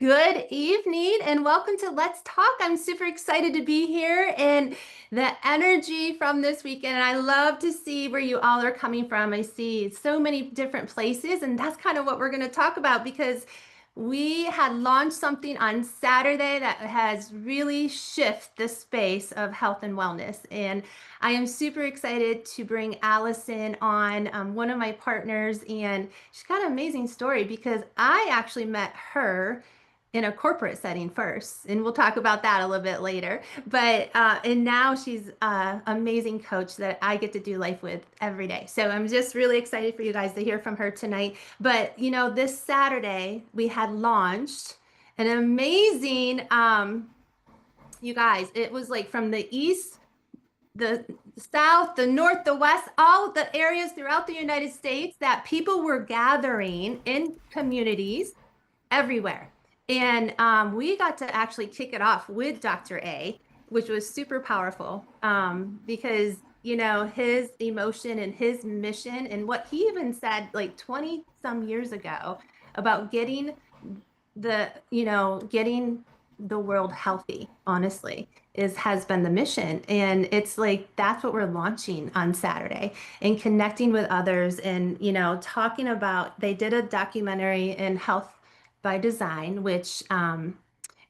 Good evening and welcome to Let's Talk. I'm super excited to be here and the energy from this weekend. And I love to see where you all are coming from. I see so many different places, and that's kind of what we're going to talk about because we had launched something on Saturday that has really shifted the space of health and wellness. And I am super excited to bring Allison on, one of my partners, and she's got an amazing story because I actually met her in a corporate setting first, and we'll talk about that a little bit later. But and now she's an amazing coach that I get to do life with every day. So I'm just really excited for you guys to hear from her tonight. But you know, this Saturday we had launched an amazing, you guys, it was like from the east, the south, the north, the west, all the areas throughout the United States that people were gathering in communities everywhere. And we got to actually kick it off with Dr. A, which was super powerful because, you know, his emotion and his mission and what he even said like 20 some years ago about getting getting the world healthy, honestly, has been the mission. And it's like, that's what we're launching on Saturday and connecting with others and, you know, talking about, they did a documentary in Health by Design, which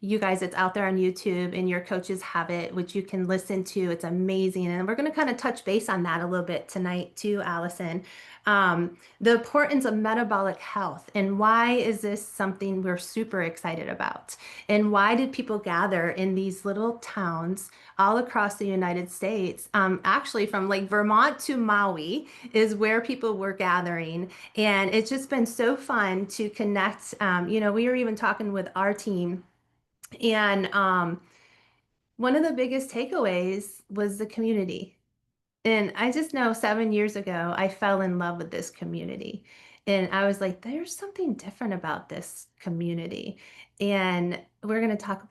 you guys, it's out there on YouTube and your coaches have it, which you can listen to. It's amazing. And we're going to kind of touch base on that a little bit tonight too, Allison. The importance of metabolic health and why is this something we're super excited about? And why did people gather in these little towns all across the United States? Actually from like Vermont to Maui is where people were gathering. And it's just been so fun to connect. You know, we were even talking with our team, and one of the biggest takeaways was the community. And I just know 7 years ago, I fell in love with this community. And I was like, there's something different about this community. And we're going to talk.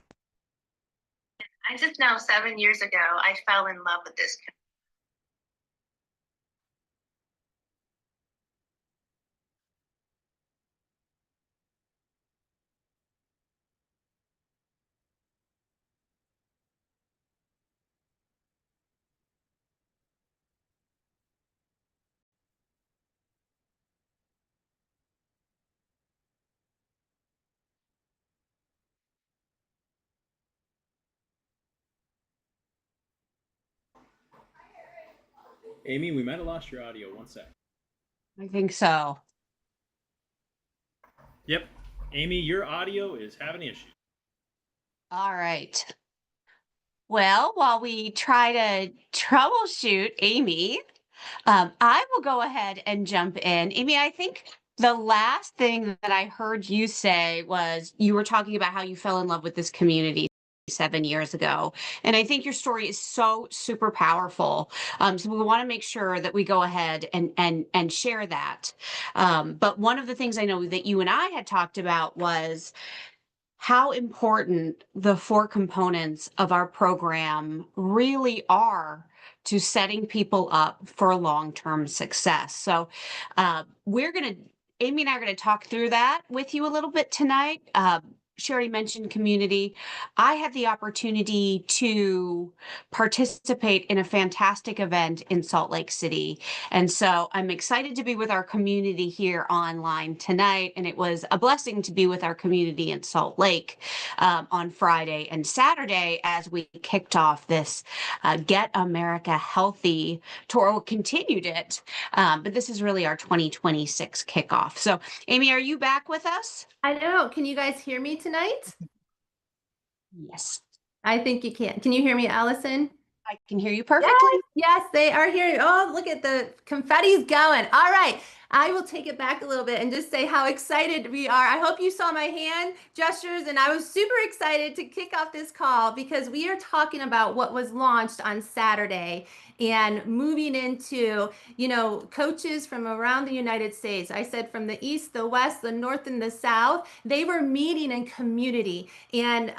I just know 7 years ago, I fell in love with this community. Amy, we might have lost your audio. One sec. I think so. Yep. Amy, your audio is having issues. All right. Well, while we try to troubleshoot Amy, I will go ahead and jump in. Amy, I think the last thing that I heard you say was you were talking about how you fell in love with this community 7 years ago. And I think your story is so super powerful. So we want to make sure that we go ahead and share that. But one of the things I know that you and I had talked about was how important the four components of our program really are to setting people up for long-term success. So Amy and I are going to talk through that with you a little bit tonight. Sherry mentioned community. I had the opportunity to participate in a fantastic event in Salt Lake City. And so I'm excited to be with our community here online tonight. And it was a blessing to be with our community in Salt Lake on Friday and Saturday as we kicked off this Get America Healthy tour. We continued it, but this is really our 2026 kickoff. So Amy, are you back with us? I don't know. Can you guys hear me tonight? Yes. I think you can. Can you hear me, Allison? I can hear you Yes, perfectly. yes, they are here. Oh, look at the confetti's going. All right. I will take it back a little bit and just say how excited we are. I hope you saw my hand gestures, and I was super excited to kick off this call because we are talking about what was launched on Saturday and moving into, coaches from around the United States. I said from the East, the West, the North, and the South, they were meeting in community. And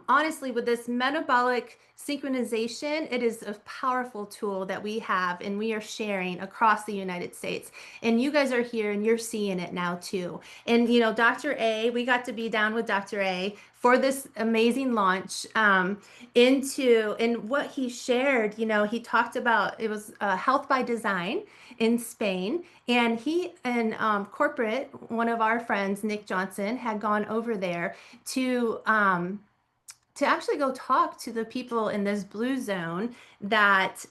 honestly, with this metabolic synchronization, it is a powerful tool that we have and we are sharing across the United States. And you guys are here and you're seeing it now too. And Dr. A, we got to be down with Dr. A for this amazing launch and what he shared. He talked about it was health by design in Spain, and he and corporate, one of our friends, Nick Johnson, had gone over there to actually go talk to the people in this blue zone that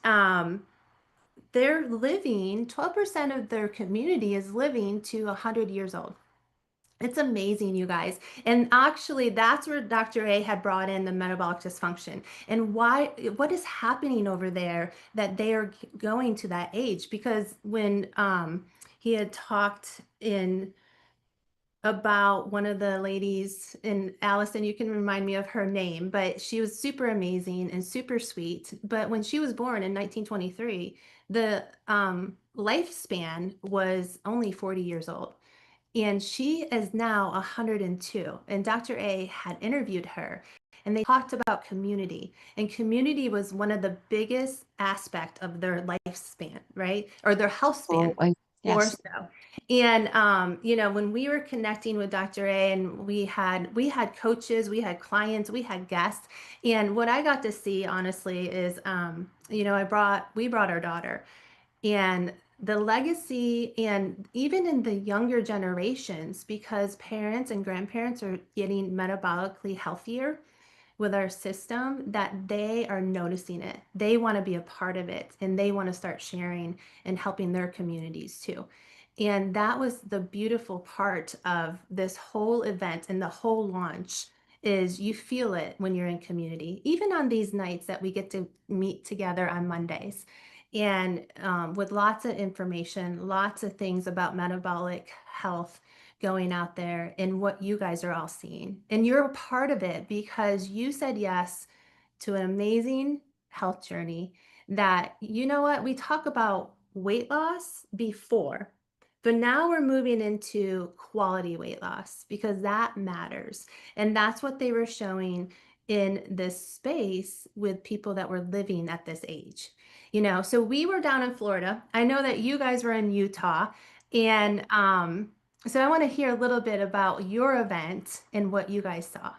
they're living, 12% of their community is living to 100 years old. It's amazing, you guys. And actually, that's where Dr. A had brought in the metabolic dysfunction and what is happening over there that they are going to that age. Because when he had talked in about one of the ladies, and Allison, you can remind me of her name, but she was super amazing and super sweet. But when she was born in 1923, the lifespan was only 40 years old. And she is now 102. And Dr. A had interviewed her and they talked about community. And community was one of the biggest aspect of their lifespan, right? Or their health span, Absolutely. more Yes. so. And when we were connecting with Dr. A and we had coaches, we had clients, we had guests. And what I got to see honestly is we brought our daughter, and the legacy, and even in the younger generations, because parents and grandparents are getting metabolically healthier with our system, that they are noticing it. They want to be a part of it and they want to start sharing and helping their communities too. And that was the beautiful part of this whole event and the whole launch is you feel it when you're in community, even on these nights that we get to meet together on Mondays. And with lots of information, lots of things about metabolic health going out there and what you guys are all seeing. And you're a part of it because you said yes to an amazing health journey that, we talk about weight loss before, but now we're moving into quality weight loss because that matters. And that's what they were showing in this space with people that were living at this age. So we were down in Florida. I know that you guys were in Utah. And so I want to hear a little bit about your event and what you guys saw.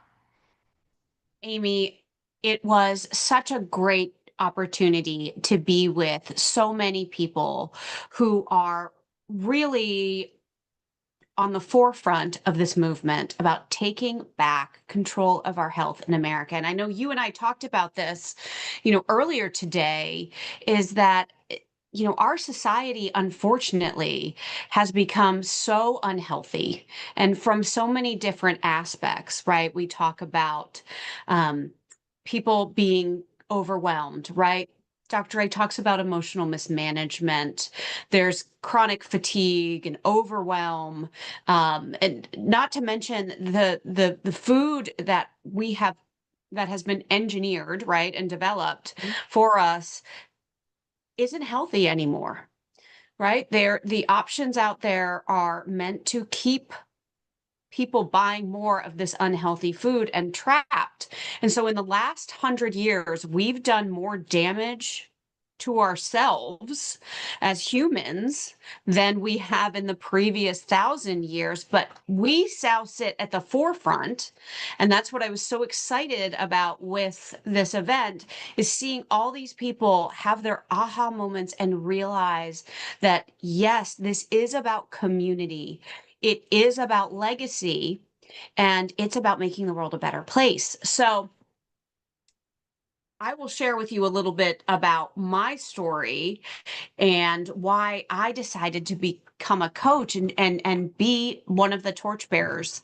Amy, it was such a great opportunity to be with so many people who are really on the forefront of this movement about taking back control of our health in America. And I know you and I talked about this, earlier today, is that our society, unfortunately, has become so unhealthy and from so many different aspects, right? We talk about um, people being overwhelmed, right? Dr. A talks about emotional mismanagement. There's chronic fatigue and overwhelm, and not to mention the food that we have that has been engineered, right, and developed for us isn't healthy anymore, right? The options out there are meant to keep people buying more of this unhealthy food and trapped. And so in the last 100 years, we've done more damage to ourselves as humans than we have in the previous 1,000 years, but we now sit at the forefront. And that's what I was so excited about with this event, is seeing all these people have their aha moments and realize that, yes, this is about community. It is about legacy, and it's about making the world a better place. So I will share with you a little bit about my story and why I decided to become a coach and be one of the torchbearers.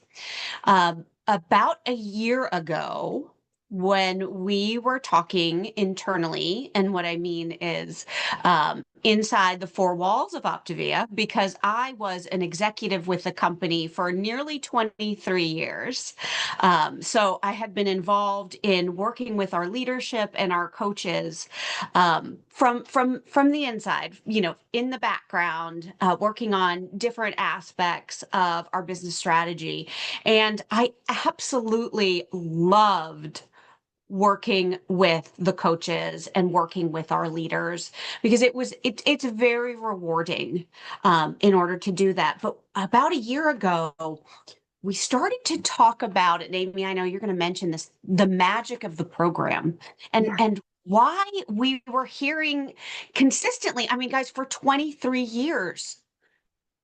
About a year ago, when we were talking internally, and what I mean is inside the four walls of Optavia, because I was an executive with the company for nearly 23 years. So I had been involved in working with our leadership and our coaches from the inside, in the background, working on different aspects of our business strategy. And I absolutely loved working with the coaches and working with our leaders because it's very rewarding in order to do that. But about a year ago, we started to talk about it. Amy, I know you're going to mention this, the magic of the program Yeah. and why we were hearing consistently. I mean, guys, for 23 years,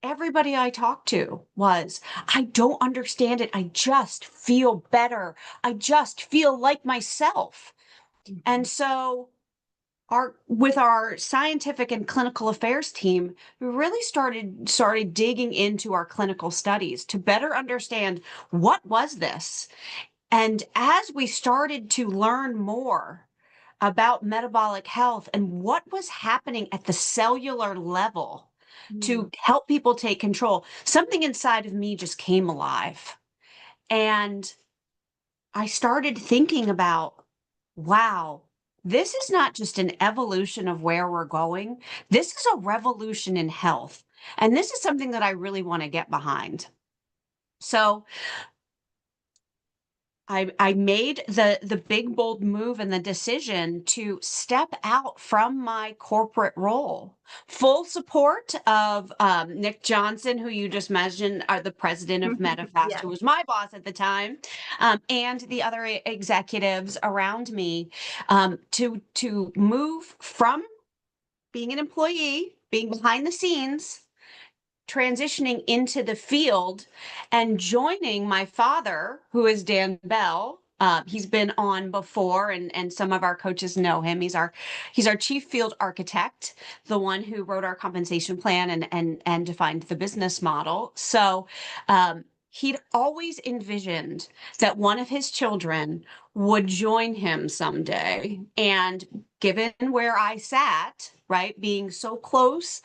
everybody I talked to was, I don't understand it. I just feel better. I just feel like myself. And so our with our scientific and clinical affairs team, we really started digging into our clinical studies to better understand what was this. And as we started to learn more about metabolic health and what was happening at the cellular level Mm. to help people take control, something inside of me just came alive. And I started thinking about, wow, this is not just an evolution of where we're going. This is a revolution in health. And this is something that I really want to get behind. So I made the big bold move and the decision to step out from my corporate role. Full support of Nick Johnson, who you just mentioned, are the president of Medifast, Yeah. who was my boss at the time, and the other executives around me, to move from being an employee, being behind the scenes, transitioning into the field and joining my father, who is Dan Bell. He's been on before, and some of our coaches know him. He's our chief field architect, the one who wrote our compensation plan and defined the business model. So he'd always envisioned that one of his children would join him someday. And given where I sat, right, being so close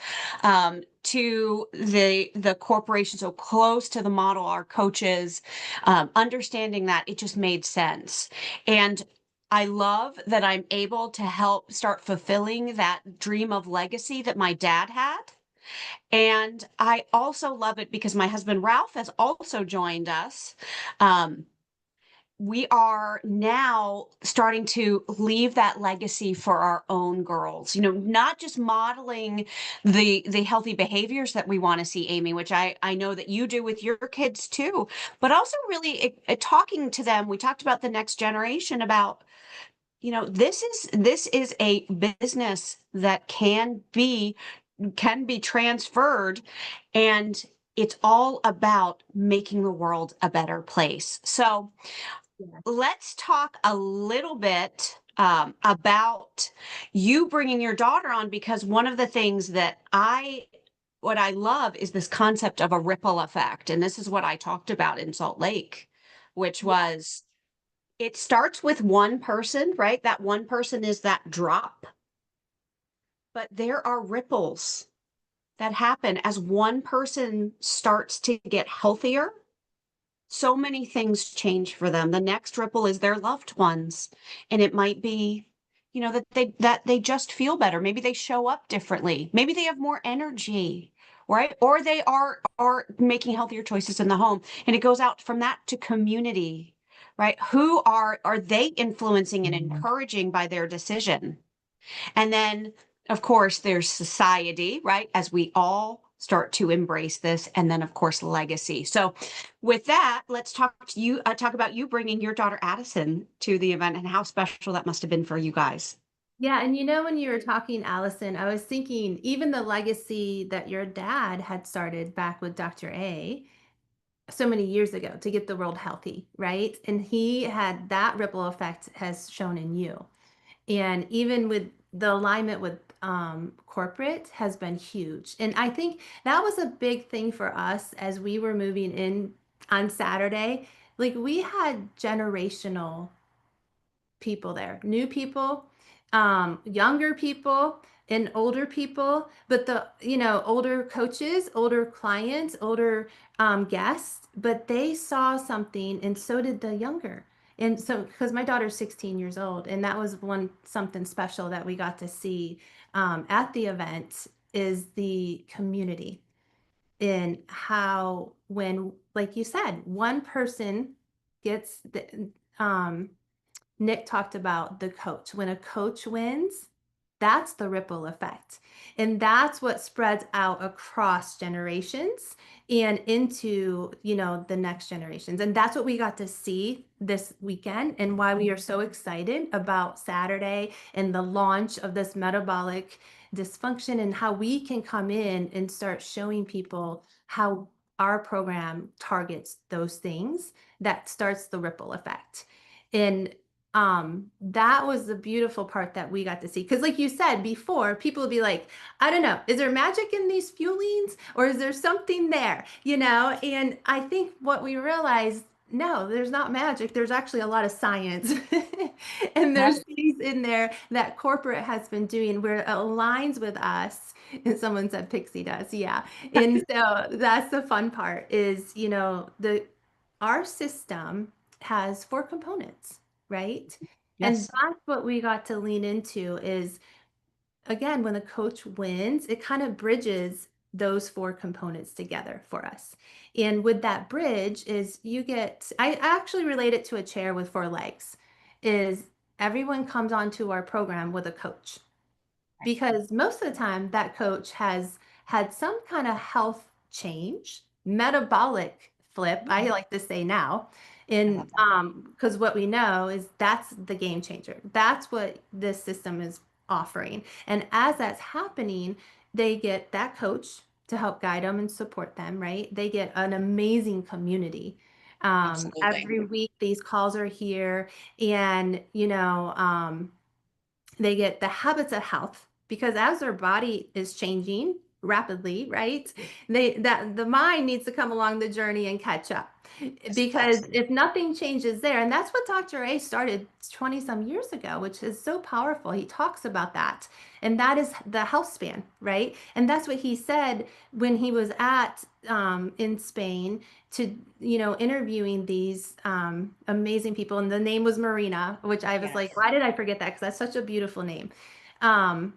to the corporation, so close to the model, our coaches, understanding that it just made sense. And I love that I'm able to help start fulfilling that dream of legacy that my dad had. And I also love it because my husband Ralph has also joined us. Um, we are now starting to leave that legacy for our own girls, not just modeling the healthy behaviors that we want to see, Amy, which I know that you do with your kids too, but also really talking to them. We talked about the next generation about, this is a business that can be transferred, and it's all about making the world a better place. So Yeah. let's talk a little bit about you bringing your daughter on, because one of the things that what I love is this concept of a ripple effect. And this is what I talked about in Salt Lake, which Yeah. was it starts with one person, right? That one person is that drop, but there are ripples that happen as one person starts to get healthier. So many things change for them. The next ripple is their loved ones. And it might be, that they just feel better. Maybe they show up differently. Maybe they have more energy, right? Or they are making healthier choices in the home. And it goes out from that to community, right? Who are they influencing and encouraging by their decision? And then, of course, there's society, right? As we all start to embrace this. And then, of course, legacy. So, with that, let's talk about you bringing your daughter Addison to the event and how special that must have been for you guys. Yeah, and when you were talking, Allison, I was thinking even the legacy that your dad had started back with Dr. A so many years ago to get the world healthy, right? And he had that ripple effect has shown in you. And even with the alignment with corporate has been huge. And I think that was a big thing for us as we were moving in on Saturday. Like we had generational people there, new people, younger people, and older people. But older coaches, older clients, older guests, but they saw something, and so did the younger. And so, because my daughter's 16 years old, and that was something special that we got to see at the event is the community in how when, like you said, one person gets um, Nick talked about the coach. When a coach wins, that's the ripple effect. And that's what spreads out across generations and into, the next generations. And that's what we got to see this weekend and why we are so excited about Saturday and the launch of this metabolic dysfunction and how we can come in and start showing people how our program targets those things that starts the ripple effect. And that was the beautiful part that we got to see, because like you said before, people would be like, I don't know, is there magic in these fuelings or is there something there, and I think what we realized, no, there's not magic, there's actually a lot of science. And Right. there's things in there that corporate has been doing where it aligns with us. And someone said pixie dust, yeah. And so that's the fun part is, the our system has four components, right? And Yes. that's what we got to lean into is, again, when the coach wins, it kind of bridges those four components together for us. And with that bridge is I actually relate it to a chair with four legs, is everyone comes onto our program with a coach because most of the time that coach has had some kind of health change, metabolic flip, Mhm. I like to say now. I And love that. because what we know is that's the game changer. That's what this system is offering. And as that's happening, they get that coach to help guide them and support them, right? They get an amazing community. Absolutely. Every week, these calls are here, and they get the habits of health because as their body is changing rapidly, right? That the mind needs to come along the journey and catch up. Yes, it Because does. if nothing changes there, and that's what Dr. A started 20 some years ago, which is so powerful. He talks about that. And that is the health span, right? And that's what he said when he was at in Spain to interviewing these amazing people, and the name was Marina, which I was like, Yes. why did I forget that, because that's such a beautiful name. um,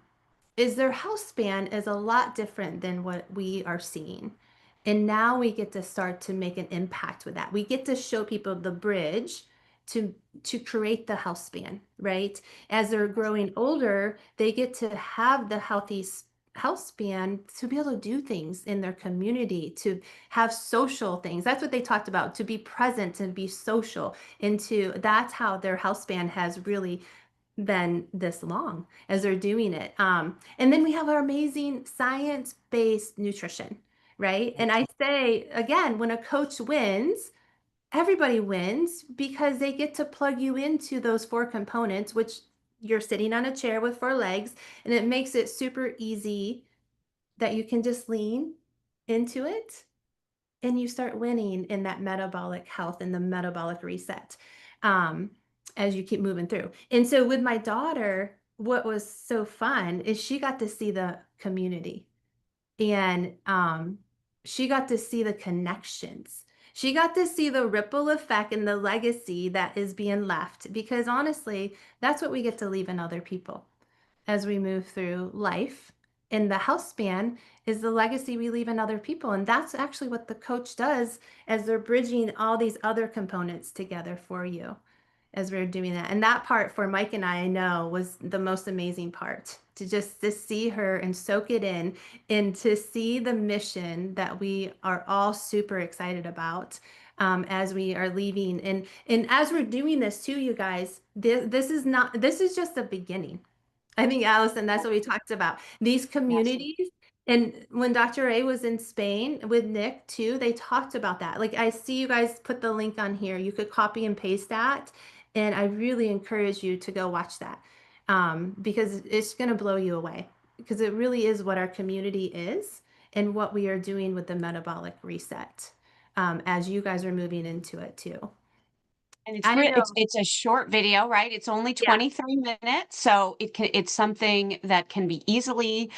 is their health span is a lot different than what we are seeing, and now we get to start to make an impact with that. We get to show people the bridge to create the health span, right? As they're growing older, they get to have the health span to be able to do things in their community, to have social things. That's what they talked about, to be present and be social. Into that's how their health span has really been this long as they're doing it. And then we have our amazing science-based nutrition, right? And I say again, when a coach wins, everybody wins because they get to plug you into those four components, which you're sitting on a chair with four legs, and it makes it super easy that you can just lean into it and you start winning in that metabolic health and the metabolic reset um, as you keep moving through. And so with my daughter, what was so fun is she got to see the community, and she got to see the connections. She got to see the ripple effect and the legacy that is being left, because honestly, that's what we get to leave in other people as we move through life. In the health span is the legacy we leave in other people. And that's actually what the coach does as they're bridging all these other components together for you as we're doing that. And that part for Mike and I know was the most amazing part, to just to see her and soak it in, and to see the mission that we are all super excited about as we are leaving. And as we're doing this too, you guys, this is just the beginning. I think, Allison, that's what we talked about. These Absolutely. communities, and when Dr. A was in Spain with Nick too, they talked about that. Like, I see you guys put the link on here. You could copy and paste that. And I really encourage you to go watch that because it's going to blow you away, because it really is what our community is and what we are doing with the metabolic reset as you guys are moving into it too. And I don't it's know. it's a short video, right? It's only Yeah. 23 minutes, so it's something that can be easily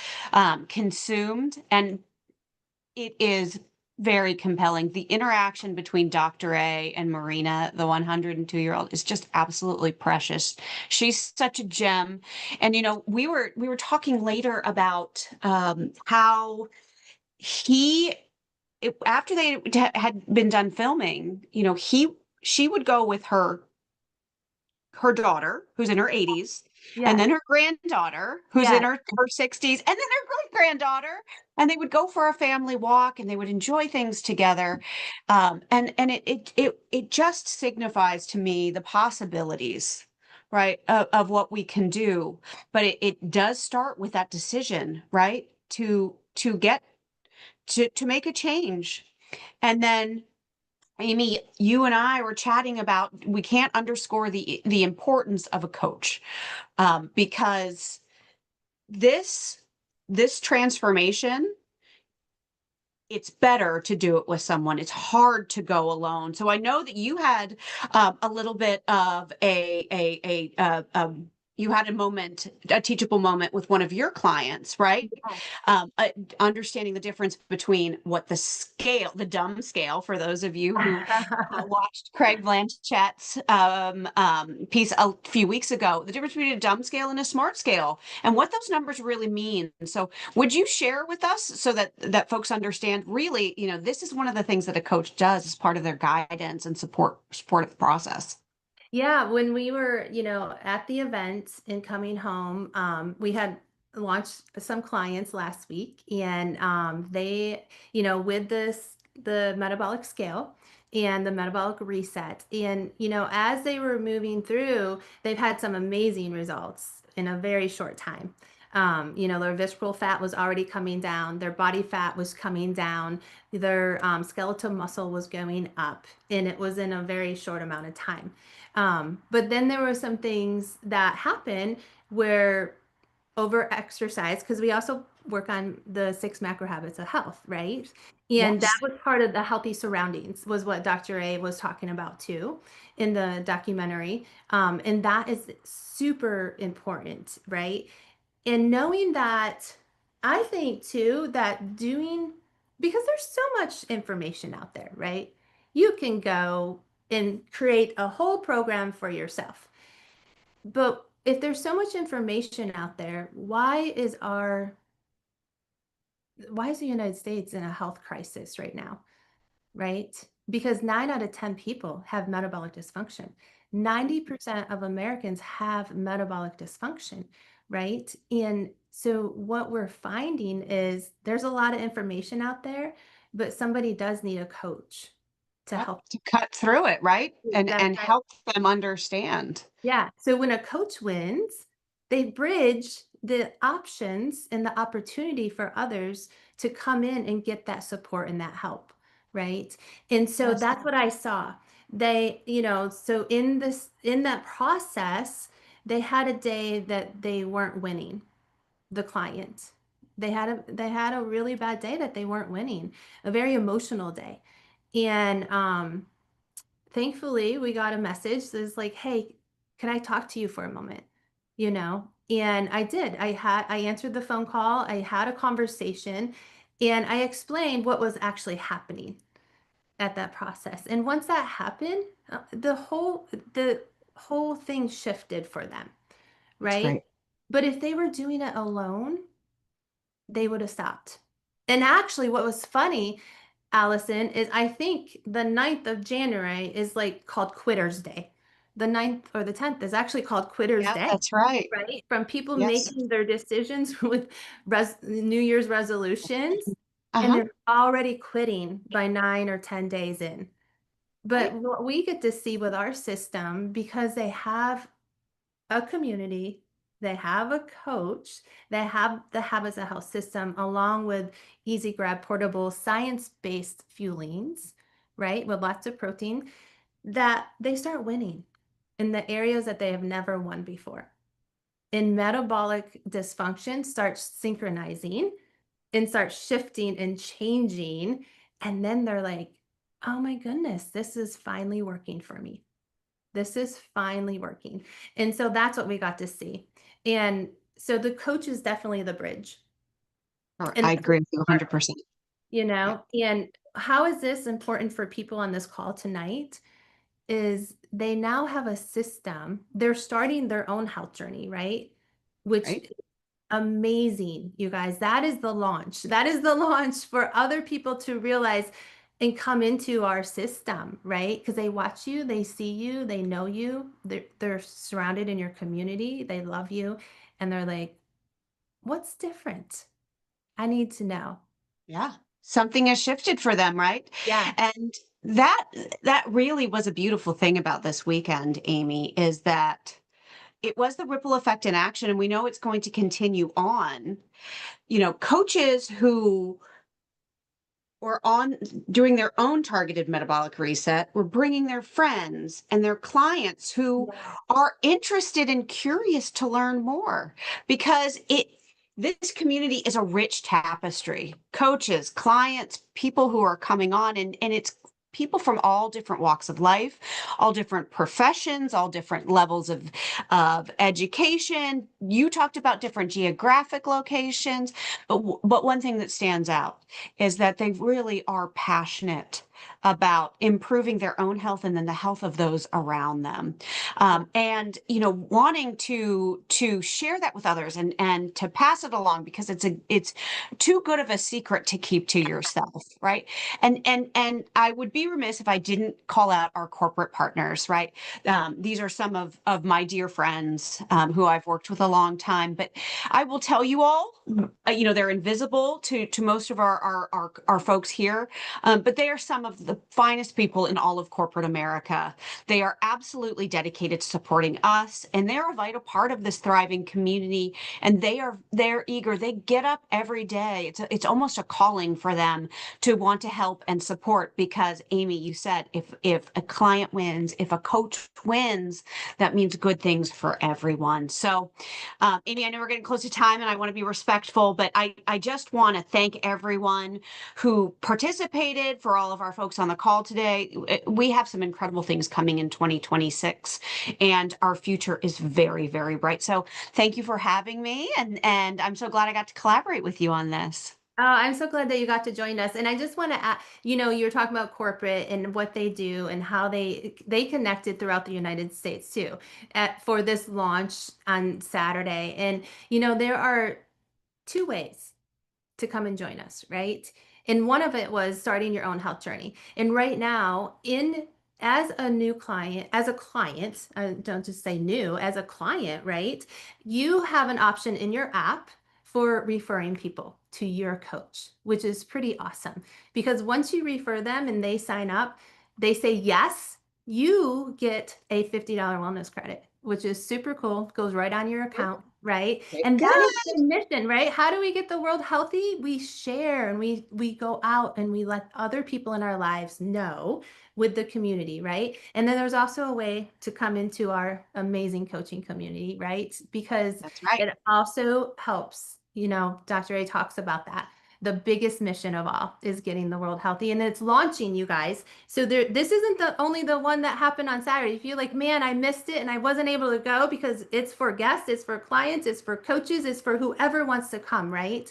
consumed, and it is very compelling. The interaction between Dr. A and Marina, the 102-year-old, is just absolutely precious. She's such a gem. And we were talking later about how he after they had been done filming, she would go with her daughter, who's in her 80s, and Yes. then her granddaughter, who's in Yes. her 60s, and then her great granddaughter. And they would go for a family walk and they would enjoy things together. And it just signifies to me the possibilities, right, of what we can do. But it does start with that decision, right? To get to make a change. And then Amy, you and I were chatting about we can't underscore the importance of a coach, because this this transformation, it's better to do it with someone. It's hard to go alone. So I know that you had a little bit of you had a moment, a teachable moment with one of your clients, right? Understanding the difference between what the dumb scale, for those of you who watched Craig Blanchett's piece a few weeks ago, the difference between a dumb scale and a smart scale, and what those numbers really mean. So, would you share with us so that folks understand? Really, this is one of the things that a coach does as part of their guidance and support of the process. Yeah, when we were, at the event and coming home, we had launched some clients last week, and they, with the metabolic scale and the metabolic reset, and as they were moving through, they've had some amazing results in a very short time. Their visceral fat was already coming down, their body fat was coming down, their skeletal muscle was going up, and it was in a very short amount of time. But then there were some things that happen where over exercise, because we also work on the 6 macro habits of health, right? And that Yes, was part of the healthy surroundings, was what Dr. A was talking about too in the documentary. And that is super important, right? And knowing that, I think too, that because there's so much information out there, right? You can go and create a whole program for yourself. But if there's so much information out there, why is the United States in a health crisis right now? Right? Because 9 out of 10 people have metabolic dysfunction. 90% of Americans have metabolic dysfunction, right? And so what we're finding is there's a lot of information out there, but somebody does need a coach to yep, help. to cut through it, right, and That's right. help them understand. Yeah. So when a coach wins, they bridge the options and the opportunity for others to come in and get that support and that help. Right. And so Yes, that's what I saw. So in that process, they had a day that they weren't winning the client. They had a really bad day that they weren't winning, a very emotional day. And thankfully we got a message that's like, hey, can I talk to you for a moment? And I did. I answered the phone call, I had a conversation, and I explained what was actually happening at that process. And once that happened, the whole thing shifted for them, that's right? great. But if they were doing it alone, they would have stopped. And actually, what was funny, Allison, is I think the 9th of January is like called Quitter's Day. The 9th or the 10th is actually called Quitter's Yeah, Day, that's right. right? From people Yes. making their decisions with New Year's resolutions, and Uh-huh. they're already quitting by 9 or 10 days in. But Right. what we get to see with our system, because they have a community, they have a coach, they have the Habits of Health system along with easy grab portable science-based fuelings, right? With lots of protein, that they start winning in the areas that they have never won before. And metabolic dysfunction starts synchronizing and starts shifting and changing. And then they're like, oh my goodness, this is finally working for me. This is finally working. And so that's what we got to see. And so the coach is definitely the bridge. Or And I that's what agree with you we are, 100%. Yeah, and how is this important for people on this call tonight? Is they now have a system. They're starting their own health journey, right? Which right? amazing, you guys. That is the launch. That is the launch for other people to realize and come into our system, right? Because they watch you, they see you, they know you, they're surrounded in your community, they love you, and they're like, what's different? I need to know. Yeah. Something has shifted for them, right? Yeah. And that that really was a beautiful thing about this weekend, Amy, is that it was the ripple effect in action, and we know it's going to continue on. Coaches who or on doing their own targeted metabolic reset, we're bringing their friends and their clients who Yeah. are interested and curious to learn more because this community is a rich tapestry. Coaches, clients, people who are coming on, and it's people from all different walks of life, all different professions, all different levels of education. You talked about different geographic locations, but one thing that stands out is that they really are passionate about improving their own health and then the health of those around them, and wanting to share that with others and to pass it along because it's too good of a secret to keep to yourself, right? And I would be remiss if I didn't call out our corporate partners, right? These are some of my dear friends, who I've worked with a long time, but I will tell you all, they're invisible to most of our folks here, but they are some of the finest people in all of corporate America. They are absolutely dedicated to supporting us, and they're a vital part of this thriving community. And they're eager. They get up every day. It's almost a calling for them to want to help and support because, Amy, you said if a client wins, if a coach wins, that means good things for everyone. So, Amy, I know we're getting close to time and I want to be respectful, but I just want to thank everyone who participated. For all of our folks on the call today, we have some incredible things coming in 2026 and our future is very, very bright. So thank you for having me. And I'm so glad I got to collaborate with you on this. Oh, I'm so glad that you got to join us. And I just want to add, you're talking about corporate and what they do and how they connected throughout the United States too, for this launch on Saturday. And there are two ways to come and join us, right? And one of it was starting your own health journey. And right now, in as a new client, as a client, don't just say new, as a client, right? You have an option in your app for referring people to your coach, which is pretty awesome because once you refer them and they sign up, they say yes, you get a $50 wellness credit, which is super cool. Goes right on your account, right? Okay, And that is good. the mission, right? How do we get the world healthy? We share and we go out and we let other people in our lives know with the community, right? And then there's also a way to come into our amazing coaching community, right? Because That's right. it also helps, Dr. A talks about that. The biggest mission of all is getting the world healthy and it's launching, you guys. So this isn't only the one that happened on Saturday. If you're like, man, I missed it and I wasn't able to go because it's for guests, it's for clients, it's for coaches, it's for whoever wants to come, right?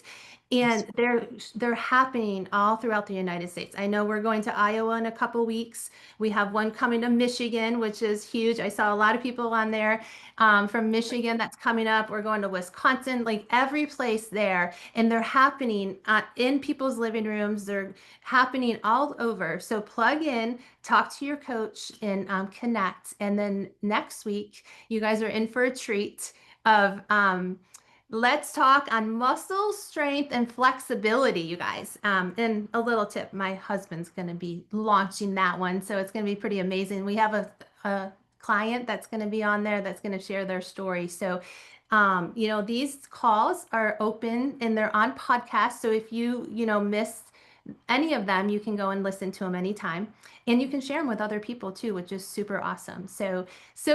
Yes. And they're happening all throughout the United States. I know we're going to Iowa in a couple weeks. We have one coming to Michigan, which is huge. I saw a lot of people on there from Michigan that's coming up. We're going to Wisconsin, like every place there. And they're happening in people's living rooms. They're happening all over. So plug in, talk to your coach, and connect. And then next week, you guys are in for a treat of let's talk on muscle strength and flexibility, you guys. And a little tip, my husband's going to be launching that one. So it's going to be pretty amazing. We have a client that's going to be on there that's going to share their story. So, these calls are open and they're on podcast. So if you missed any of them, you can go and listen to them anytime. And you can share them with other people too, which is super awesome. So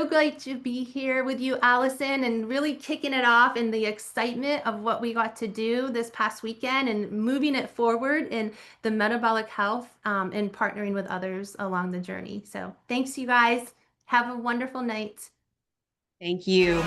great to be here with you, Allison, and really kicking it off in the excitement of what we got to do this past weekend and moving it forward in the metabolic health and partnering with others along the journey. So thanks, you guys. Have a wonderful night. Thank you.